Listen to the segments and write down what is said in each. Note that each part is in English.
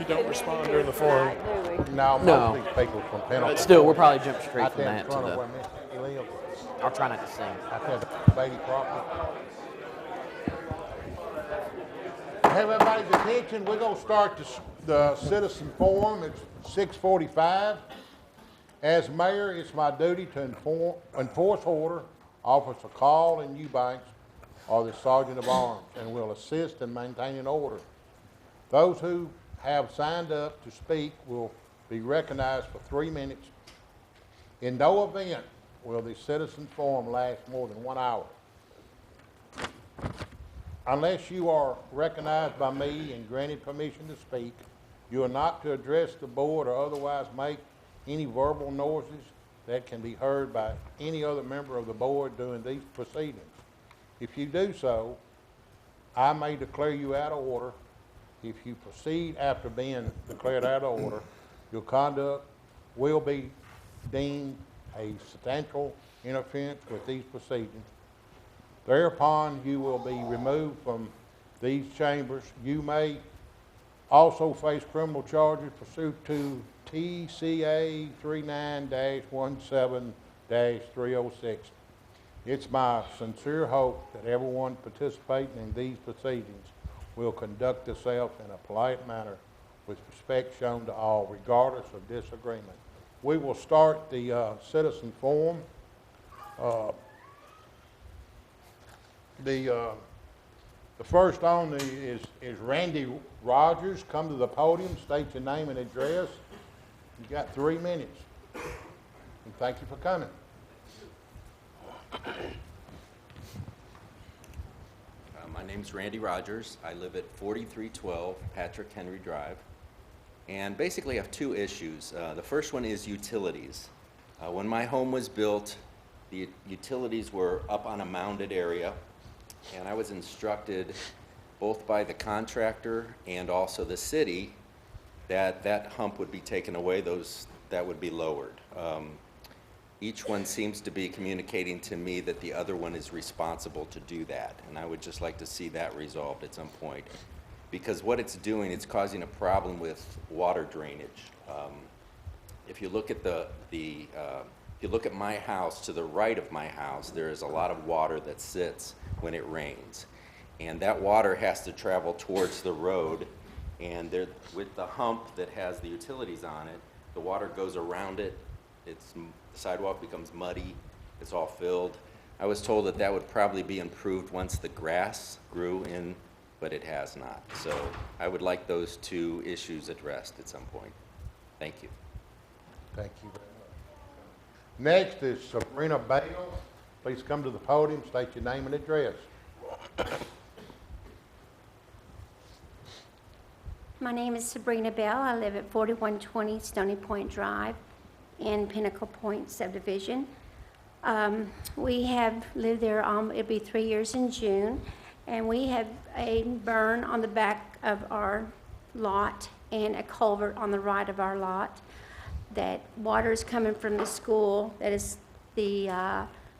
don't respond during the forum. No, No. most of these people from Pendleton. Still, we'll probably jump straight Right from there in that to front of the. where Mississippi lives. I'll try not to sing. Out there, the Beatty property. Have everybody's attention. We're going to start the citizen forum. It's 6:45. As mayor, it's my duty to enforce order, officer call in Eubanks, or the sergeant of arms, and will assist in maintaining order. Those who have signed up to speak will be recognized for 3 minutes. In no event will the citizen forum last more than 1 hour. Unless you are recognized by me and granted permission to speak, you are not to address the board or otherwise make any verbal noises that can be heard by any other member of the board during these proceedings. If you do so, I may declare you out of order. If you proceed after being declared out of order, your conduct will be deemed a substantial interference with these proceedings. Thereupon, you will be removed from these chambers. You may also face criminal charges pursuant to TCA 39-17-306. It's my sincere hope that everyone participating in these proceedings will conduct themselves in a polite manner with respect shown to all, regardless of disagreement. We will start the citizen forum. The first on is Randy Rogers. Come to the podium, state your name and address. You got 3 minutes. And thank you for coming. My name's Randy Rogers. I live at 4312 Patrick Henry Drive. And basically I have 2 issues. The first one is utilities. When my home was built, the utilities were up on a mounded area, and I was instructed both by the contractor and also the city that that hump would be taken away, that would be lowered. Each one seems to be communicating to me that the other one is responsible to do that, and I would just like to see that resolved at some point. Because what it's doing, it's causing a problem with water drainage. If you look at if you look at my house, to the right of my house, there is a lot of water that sits when it rains. And that water has to travel towards the road, and there, with the hump that has the utilities on it, the water goes around it. The sidewalk becomes muddy. It's all filled. I was told that that would probably be improved once the grass grew in, but it has not. So I would like those 2 issues addressed at some point. Thank you. Thank you very much. Next is Sabrina Bell. Please come to the podium, state your name and address. My name is Sabrina Bell. I live at 4120 Stony Point Drive in Pinnacle Point subdivision. We have lived there, it'll be 3 years in June, and we have a burn on the back of our lot and a culvert on the right of our lot. That water is coming from the school, that is the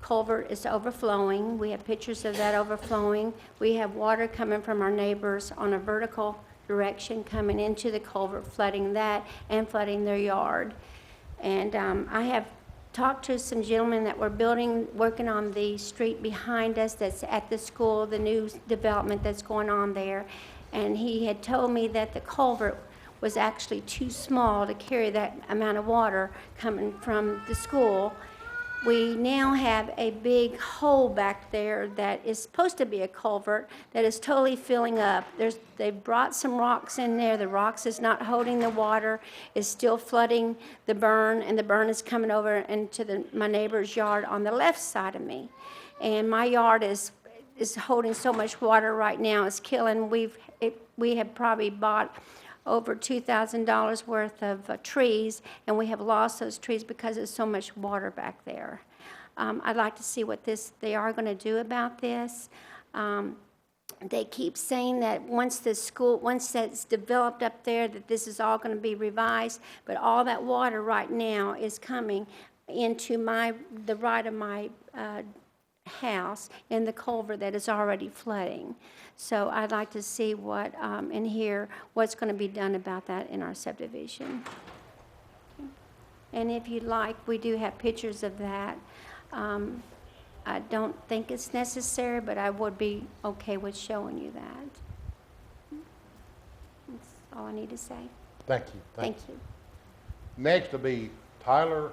culvert is overflowing. We have pictures of that overflowing. We have water coming from our neighbors on a vertical direction coming into the culvert, flooding that and flooding their yard. And I have talked to some gentlemen that were working on the street behind us that's at the school, the new development that's going on there. And he had told me that the culvert was actually too small to carry that amount of water coming from the school. We now have a big hole back there that is supposed to be a culvert that is totally filling up. They've brought some rocks in there. The rocks is not holding the water. It's still flooding the burn, and the burn is coming over into my neighbor's yard on the left side of me. And my yard is holding so much water right now. It's killing. We have probably bought over $2,000 worth of trees, and we have lost those trees because there's so much water back there. I'd like to see what they are going to do about this. They keep saying that once that's developed up there, that this is all going to be revised, but all that water right now is coming into the right of my house in the culvert that is already flooding. So I'd like to see what, and hear what's going to be done about that in our subdivision. And if you'd like, we do have pictures of that. I don't think it's necessary, but I would be okay with showing you that. That's all I need to say. Thank you. Thank you. Next will be Tyler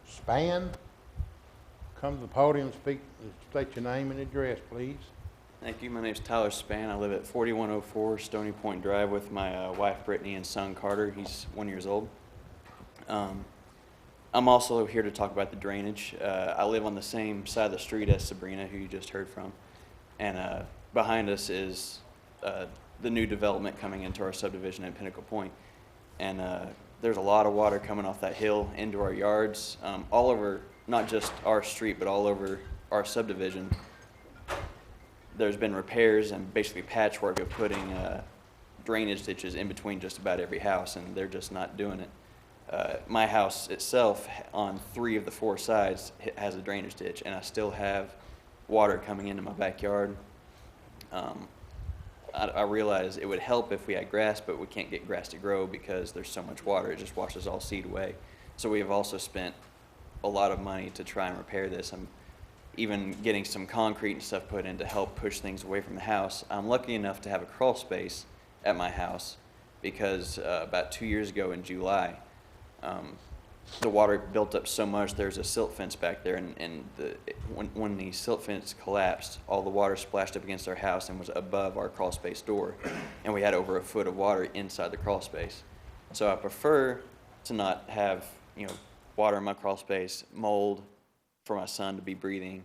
Spann. Come to the podium, speak, state your name and address, please. Thank you. My name is Tyler Spann. I live at 4104 Stony Point Drive with my wife Brittany and son Carter. He's 1 year old. I'm also here to talk about the drainage. I live on the same side of the street as Sabrina, who you just heard from. And behind us is the new development coming into our subdivision at Pinnacle Point. And there's a lot of water coming off that hill into our yards, all over, not just our street, but all over our subdivision. There's been repairs and basically patchwork of putting drainage ditches in between just about every house, and they're just not doing it. My house itself, on 3 of the 4 sides, has a drainage ditch, and I still have water coming into my backyard. I realize it would help if we had grass, but we can't get grass to grow because there's so much water. It just washes all seed away. So we have also spent a lot of money to try and repair this. I'm even getting some concrete and stuff put in to help push things away from the house. I'm lucky enough to have a crawl space at my house because about 2 years ago in July, the water built up so much. There's a silt fence back there, and when the silt fence collapsed, all the water splashed up against our house and was above our crawl space door, and we had over a foot of water inside the crawl space. So I prefer to not have water in my crawl space, mold for my son to be breathing,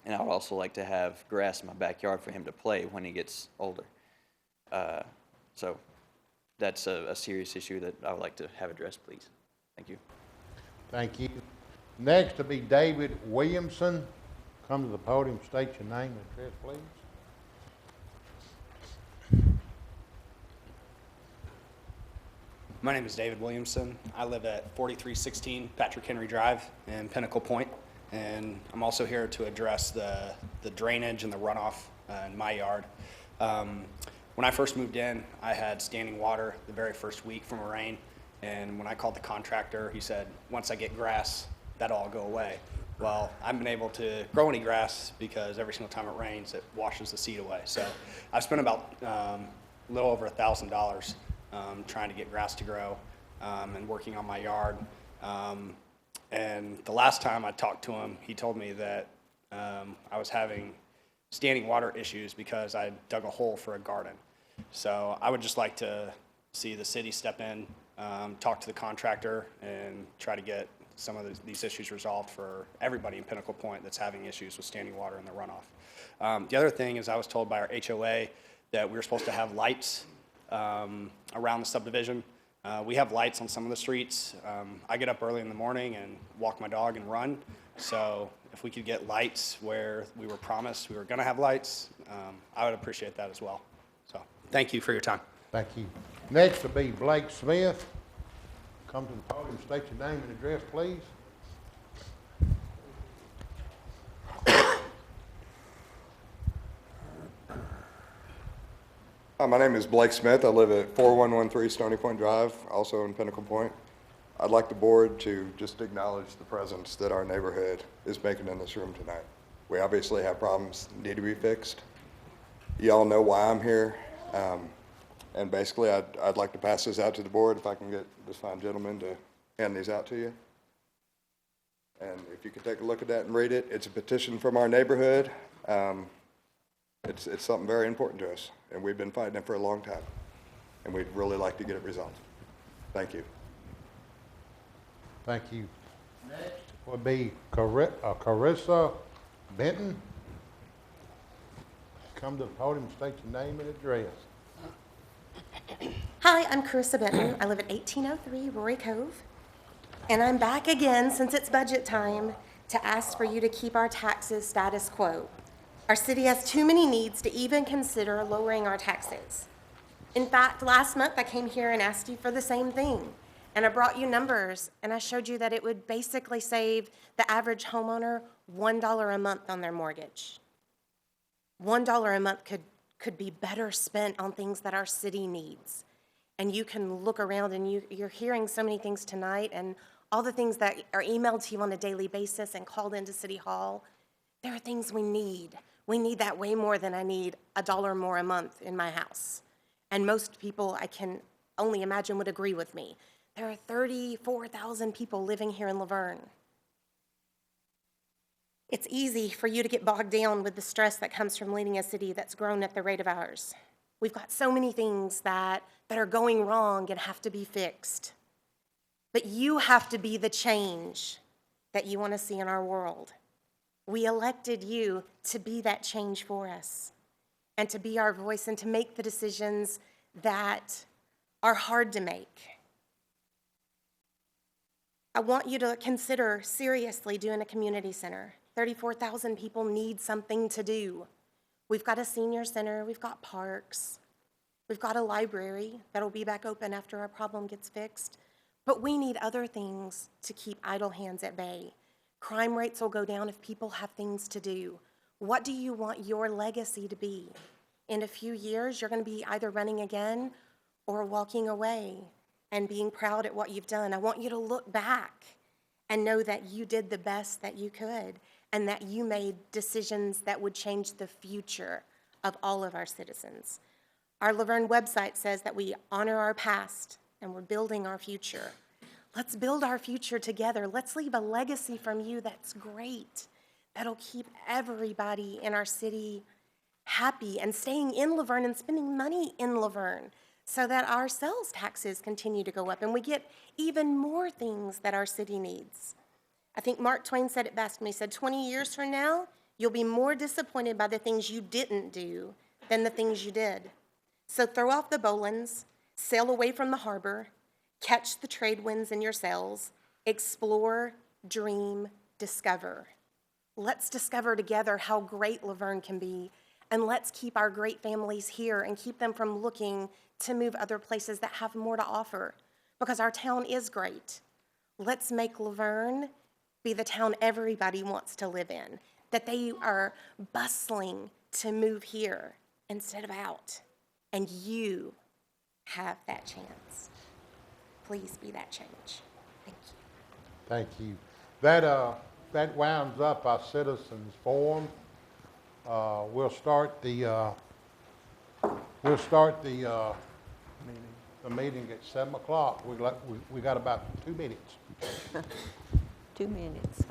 and I would also like to have grass in my backyard for him to play when he gets older. So that's a serious issue that I would like to have addressed, please. Thank you. Thank you. Next will be David Williamson. Come to the podium, state your name and address, please. My name is David Williamson. I live at 4316 Patrick Henry Drive in Pinnacle Point, and I'm also here to address the drainage and the runoff in my yard. When I first moved in, I had standing water the very first week from a rain, and when I called the contractor, he said, once I get grass, that'll all go away. Well, I haven't been able to grow any grass because every single time it rains, it washes the seed away. So I've spent about a little over $1,000 trying to get grass to grow and working on my yard. And the last time I talked to him, he told me that I was having standing water issues because I dug a hole for a garden. So I would just like to see the city step in, talk to the contractor, and try to get some of these issues resolved for everybody in Pinnacle Point that's having issues with standing water in the runoff. The other thing is I was told by our HOA that we were supposed to have lights around the subdivision. We have lights on some of the streets. I get up early in the morning and walk my dog and run. So if we could get lights where we were promised we were going to have lights, I would appreciate that as well. So thank you for your time. Thank you. Next will be Blake Smith. Come to the podium, state your name and address, please. Hi, my name is Blake Smith. I live at 4113 Stony Point Drive, also in Pinnacle Point. I'd like the board to just acknowledge the presence that our neighborhood is making in this room tonight. We obviously have problems that need to be fixed. You all know why I'm here. And basically, I'd like to pass this out to the board, if I can get this fine gentleman to hand these out to you. And if you could take a look at that and read it, it's a petition from our neighborhood. It's something very important to us, and we've been fighting it for a long time, and we'd really like to get it resolved. Thank you. Thank you. Next will be Karissa Benton. Come to the podium, state your name and address. Hi, I'm Karissa Benton. I live at 1803 Rory Cove. And I'm back again, since it's budget time, to ask for you to keep our taxes status quo. Our city has too many needs to even consider lowering our taxes. In fact, last month I came here and asked you for the same thing. And I brought you numbers, and I showed you that it would basically save the average homeowner $1 a month on their mortgage. $1 a month could be better spent on things that our city needs. And you can look around, and you're hearing so many things tonight, and all the things that are emailed to you on a daily basis and called into City Hall. There are things we need. We need that way more than I need $1 more a month in my house. And most people, I can only imagine, would agree with me. There are 34,000 people living here in Laverne. It's easy for you to get bogged down with the stress that comes from leading a city that's grown at the rate of ours. We've got so many things that are going wrong and have to be fixed. But you have to be the change that you want to see in our world. We elected you to be that change for us and to be our voice and to make the decisions that are hard to make. I want you to consider seriously doing a community center. 34,000 people need something to do. We've got a senior center, we've got parks, we've got a library that'll be back open after our problem gets fixed. But we need other things to keep idle hands at bay. Crime rates will go down if people have things to do. What do you want your legacy to be? In a few years, you're going to be either running again or walking away and being proud at what you've done. I want you to look back and know that you did the best that you could and that you made decisions that would change the future of all of our citizens. Our Laverne website says that we honor our past and we're building our future. Let's build our future together. Let's leave a legacy from you that's great, that'll keep everybody in our city happy and staying in Laverne and spending money in Laverne so that our sales taxes continue to go up and we get even more things that our city needs. I think Mark Twain said it best when he said, 20 years from now, you'll be more disappointed by the things you didn't do than the things you did. So throw off the bowlines, sail away from the harbor, catch the trade winds in your sails, explore, dream, discover. Let's discover together how great Laverne can be, and let's keep our great families here and keep them from looking to move other places that have more to offer, because our town is great. Let's make Laverne be the town everybody wants to live in, that they are bustling to move here instead of out, and you have that chance. Please be that change. Thank you. Thank you. That wounds up our citizens forum. We'll start the meeting at 7 o'clock. We got about 2 minutes. 2 minutes.